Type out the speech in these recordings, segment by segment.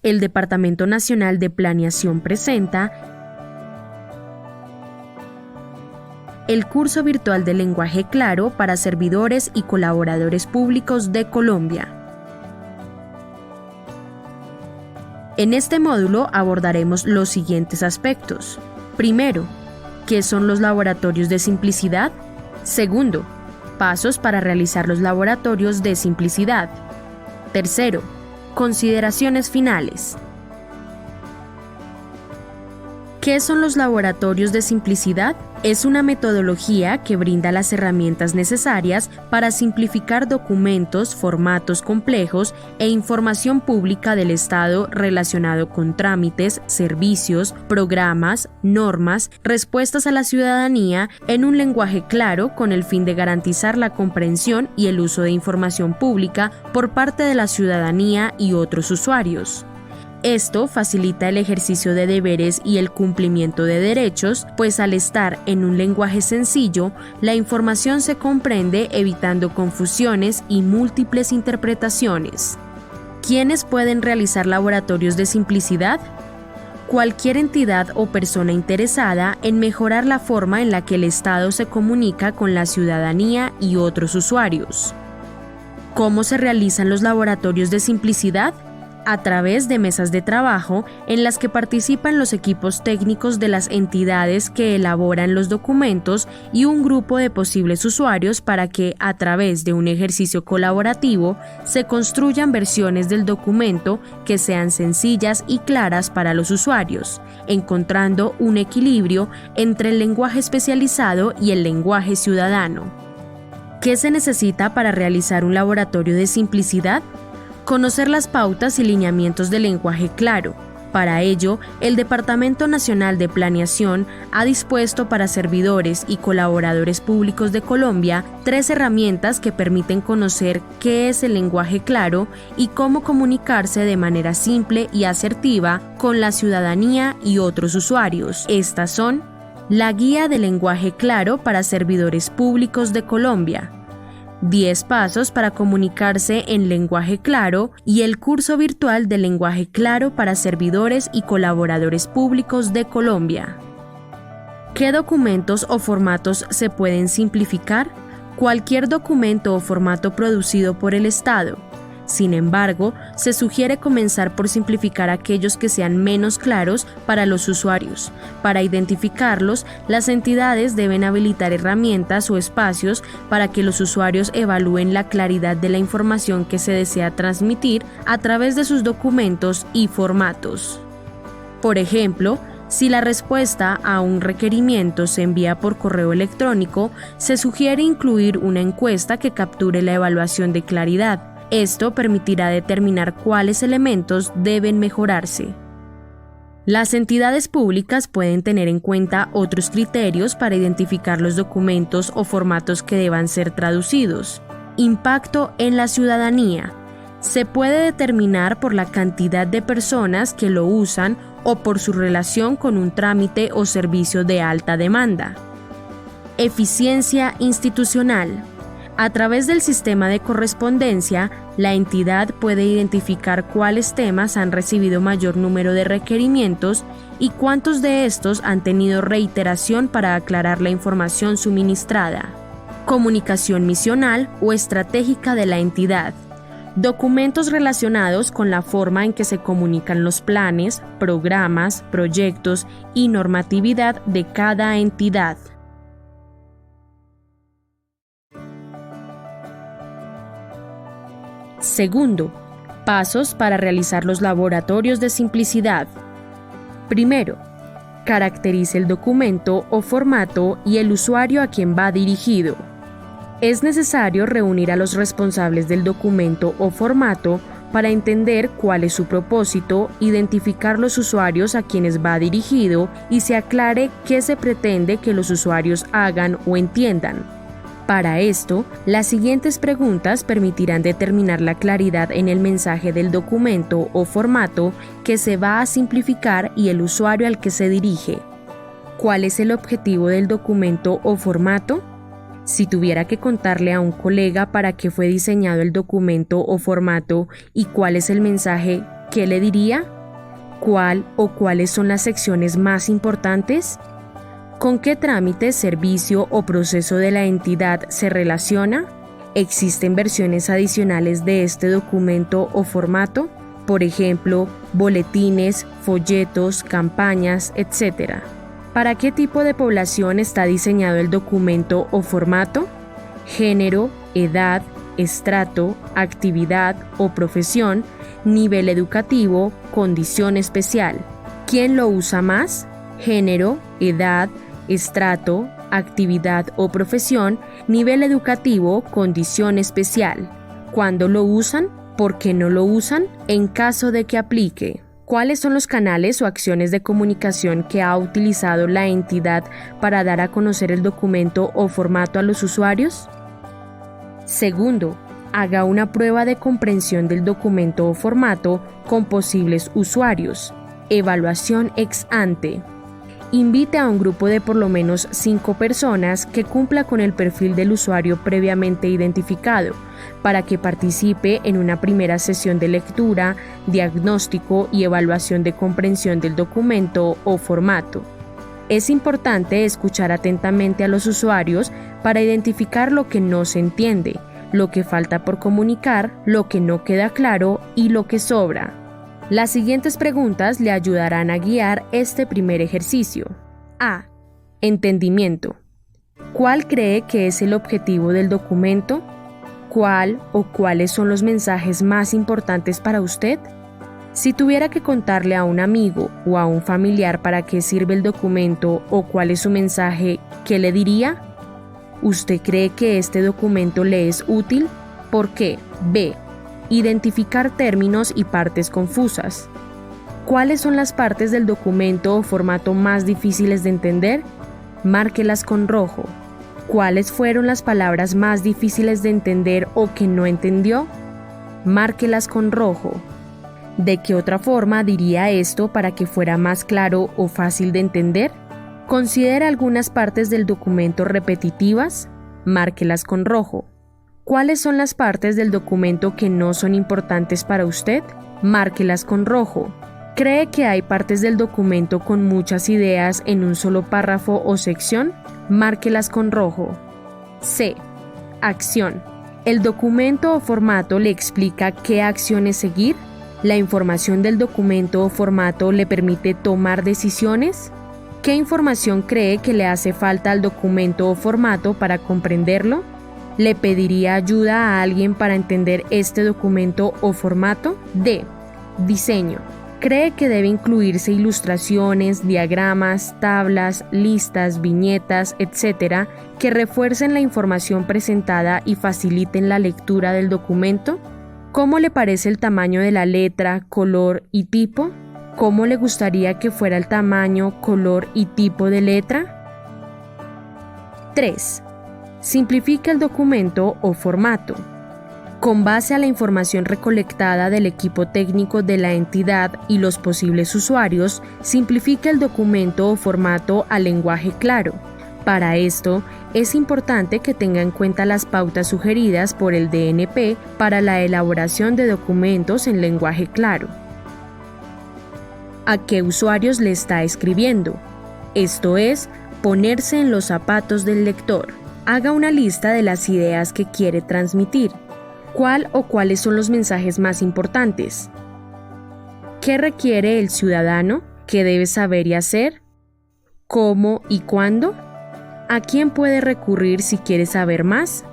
el Departamento Nacional de Planeación presenta el curso virtual de lenguaje claro para servidores y colaboradores públicos de Colombia. En este módulo abordaremos los siguientes aspectos. Primero, ¿qué son los laboratorios de simplicidad? Segundo, pasos para realizar los laboratorios de simplicidad. Tercero, consideraciones finales. ¿Qué son los laboratorios de simplicidad? Es una metodología que brinda las herramientas necesarias para simplificar documentos, formatos complejos e información pública del Estado relacionado con trámites, servicios, programas, normas, respuestas a la ciudadanía en un lenguaje claro con el fin de garantizar la comprensión y el uso de información pública por parte de la ciudadanía y otros usuarios. Esto facilita el ejercicio de deberes y el cumplimiento de derechos, pues al estar en un lenguaje sencillo, la información se comprende evitando confusiones y múltiples interpretaciones. ¿Quiénes pueden realizar laboratorios de simplicidad? Cualquier entidad o persona interesada en mejorar la forma en la que el Estado se comunica con la ciudadanía y otros usuarios. ¿Cómo se realizan los laboratorios de simplicidad? A través de mesas de trabajo en las que participan los equipos técnicos de las entidades que elaboran los documentos y un grupo de posibles usuarios para que, a través de un ejercicio colaborativo, se construyan versiones del documento que sean sencillas y claras para los usuarios, encontrando un equilibrio entre el lenguaje especializado y el lenguaje ciudadano. ¿Qué se necesita para realizar un laboratorio de simplicidad? Conocer las pautas y lineamientos del lenguaje claro. Para ello, el Departamento Nacional de Planeación ha dispuesto para servidores y colaboradores públicos de Colombia 3 herramientas que permiten conocer qué es el lenguaje claro y cómo comunicarse de manera simple y asertiva con la ciudadanía y otros usuarios. Estas son la Guía de Lenguaje Claro para Servidores Públicos de Colombia, 10 pasos para comunicarse en lenguaje claro y el curso virtual de lenguaje claro para servidores y colaboradores públicos de Colombia. ¿Qué documentos o formatos se pueden simplificar? Cualquier documento o formato producido por el Estado. Sin embargo, se sugiere comenzar por simplificar aquellos que sean menos claros para los usuarios. Para identificarlos, las entidades deben habilitar herramientas o espacios para que los usuarios evalúen la claridad de la información que se desea transmitir a través de sus documentos y formatos. Por ejemplo, si la respuesta a un requerimiento se envía por correo electrónico, se sugiere incluir una encuesta que capture la evaluación de claridad. Esto permitirá determinar cuáles elementos deben mejorarse. Las entidades públicas pueden tener en cuenta otros criterios para identificar los documentos o formatos que deban ser traducidos. Impacto en la ciudadanía. Se puede determinar por la cantidad de personas que lo usan o por su relación con un trámite o servicio de alta demanda. Eficiencia institucional. A través del sistema de correspondencia, la entidad puede identificar cuáles temas han recibido mayor número de requerimientos y cuántos de estos han tenido reiteración para aclarar la información suministrada. Comunicación misional o estratégica de la entidad. Documentos relacionados con la forma en que se comunican los planes, programas, proyectos y normatividad de cada entidad. Segundo, pasos para realizar los laboratorios de simplicidad. Primero, caracterice el documento o formato y el usuario a quien va dirigido. Es necesario reunir a los responsables del documento o formato para entender cuál es su propósito, identificar los usuarios a quienes va dirigido y se aclare qué se pretende que los usuarios hagan o entiendan. Para esto, las siguientes preguntas permitirán determinar la claridad en el mensaje del documento o formato que se va a simplificar y el usuario al que se dirige. ¿Cuál es el objetivo del documento o formato? Si tuviera que contarle a un colega para qué fue diseñado el documento o formato y cuál es el mensaje, ¿qué le diría? ¿Cuál o cuáles son las secciones más importantes? ¿Con qué trámite, servicio o proceso de la entidad se relaciona? ¿Existen versiones adicionales de este documento o formato? Por ejemplo, boletines, folletos, campañas, etc. ¿Para qué tipo de población está diseñado el documento o formato? Género, edad, estrato, actividad o profesión, nivel educativo, condición especial. ¿Quién lo usa más? Género, edad, estrato, actividad o profesión, nivel educativo, condición especial. ¿Cuándo lo usan? ¿Por qué no lo usan? En caso de que aplique. ¿Cuáles son los canales o acciones de comunicación que ha utilizado la entidad para dar a conocer el documento o formato a los usuarios? Segundo, haga una prueba de comprensión del documento o formato con posibles usuarios. Evaluación ex ante. Invite a un grupo de por lo menos 5 personas que cumpla con el perfil del usuario previamente identificado para que participe en una primera sesión de lectura, diagnóstico y evaluación de comprensión del documento o formato. Es importante escuchar atentamente a los usuarios para identificar lo que no se entiende, lo que falta por comunicar, lo que no queda claro y lo que sobra. Las siguientes preguntas le ayudarán a guiar este primer ejercicio. A. Entendimiento. ¿Cuál cree que es el objetivo del documento? ¿Cuál o cuáles son los mensajes más importantes para usted? Si tuviera que contarle a un amigo o a un familiar para qué sirve el documento o cuál es su mensaje, ¿qué le diría? ¿Usted cree que este documento le es útil? ¿Por qué? B. Identificar términos y partes confusas. ¿Cuáles son las partes del documento o formato más difíciles de entender? Márquelas con rojo. ¿Cuáles fueron las palabras más difíciles de entender o que no entendió? Márquelas con rojo. ¿De qué otra forma diría esto para que fuera más claro o fácil de entender? ¿Considera algunas partes del documento repetitivas? Márquelas con rojo. ¿Cuáles son las partes del documento que no son importantes para usted? Márquelas con rojo. ¿Cree que hay partes del documento con muchas ideas en un solo párrafo o sección? Márquelas con rojo. C. Acción. ¿El documento o formato le explica qué acciones seguir? ¿La información del documento o formato le permite tomar decisiones? ¿Qué información cree que le hace falta al documento o formato para comprenderlo? ¿Le pediría ayuda a alguien para entender este documento o formato? D. Diseño. ¿Cree que debe incluirse ilustraciones, diagramas, tablas, listas, viñetas, etc., que refuercen la información presentada y faciliten la lectura del documento? ¿Cómo le parece el tamaño de la letra, color y tipo? ¿Cómo le gustaría que fuera el tamaño, color y tipo de letra? 3. Simplifica el documento o formato. Con base a la información recolectada del equipo técnico de la entidad y los posibles usuarios, simplifica el documento o formato al lenguaje claro. Para esto, es importante que tenga en cuenta las pautas sugeridas por el DNP para la elaboración de documentos en lenguaje claro. ¿A qué usuarios le está escribiendo? Esto es, ponerse en los zapatos del lector. Haga una lista de las ideas que quiere transmitir. ¿Cuál o cuáles son los mensajes más importantes? ¿Qué requiere el ciudadano? ¿Qué debe saber y hacer? ¿Cómo y cuándo? ¿A quién puede recurrir si quiere saber más?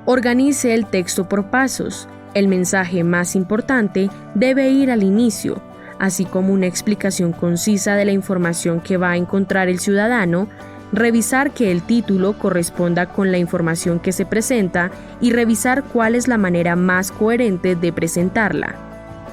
Organice el texto por pasos. El mensaje más importante debe ir al inicio, así como una explicación concisa de la información que va a encontrar el ciudadano, revisar que el título corresponda con la información que se presenta y revisar cuál es la manera más coherente de presentarla.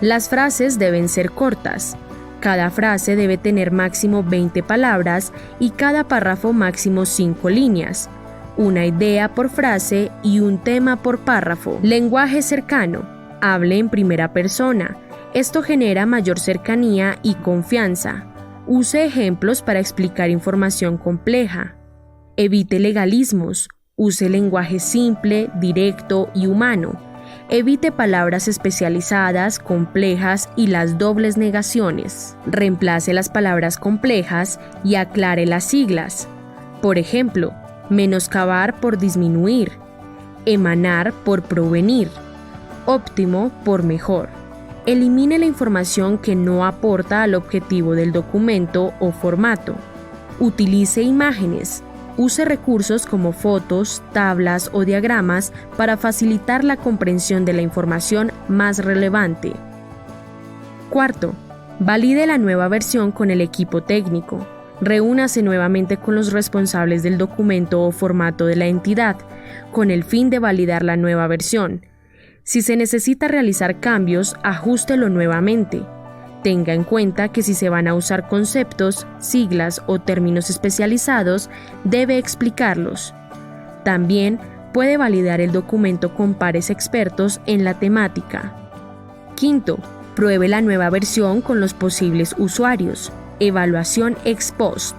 Las frases deben ser cortas. Cada frase debe tener máximo 20 palabras y cada párrafo máximo 5 líneas. Una idea por frase y un tema por párrafo. Lenguaje cercano. Hable en primera persona. Esto genera mayor cercanía y confianza. Use ejemplos para explicar información compleja. Evite legalismos. Use lenguaje simple, directo y humano. Evite palabras especializadas, complejas y las dobles negaciones. Reemplace las palabras complejas y aclare las siglas. Por ejemplo, menoscabar por disminuir, emanar por provenir, óptimo por mejor. Elimine la información que no aporta al objetivo del documento o formato. Utilice imágenes. Use recursos como fotos, tablas o diagramas para facilitar la comprensión de la información más relevante. Cuarto, valide la nueva versión con el equipo técnico. Reúnase nuevamente con los responsables del documento o formato de la entidad, con el fin de validar la nueva versión. Si se necesita realizar cambios, ajústelo nuevamente. Tenga en cuenta que si se van a usar conceptos, siglas o términos especializados, debe explicarlos. También puede validar el documento con pares expertos en la temática. Quinto, pruebe la nueva versión con los posibles usuarios. Evaluación ex post.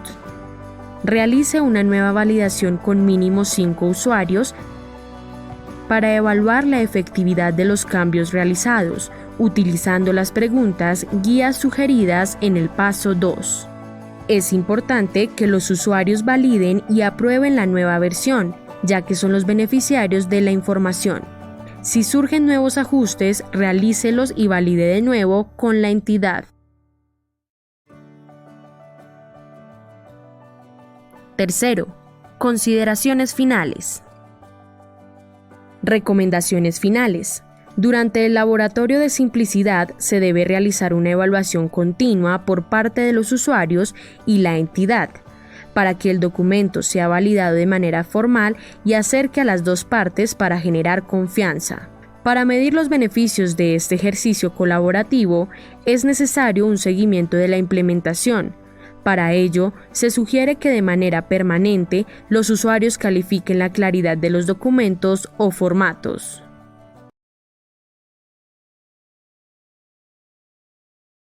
Realice una nueva validación con mínimo 5 usuarios para evaluar la efectividad de los cambios realizados, utilizando las preguntas guías sugeridas en el paso 2. Es importante que los usuarios validen y aprueben la nueva versión, ya que son los beneficiarios de la información. Si surgen nuevos ajustes, realícelos y valide de nuevo con la entidad. Tercero, consideraciones finales. Recomendaciones finales. Durante el laboratorio de simplicidad se debe realizar una evaluación continua por parte de los usuarios y la entidad, para que el documento sea validado de manera formal y acerque a las dos partes para generar confianza. Para medir los beneficios de este ejercicio colaborativo, es necesario un seguimiento de la implementación. Para ello, se sugiere que de manera permanente los usuarios califiquen la claridad de los documentos o formatos.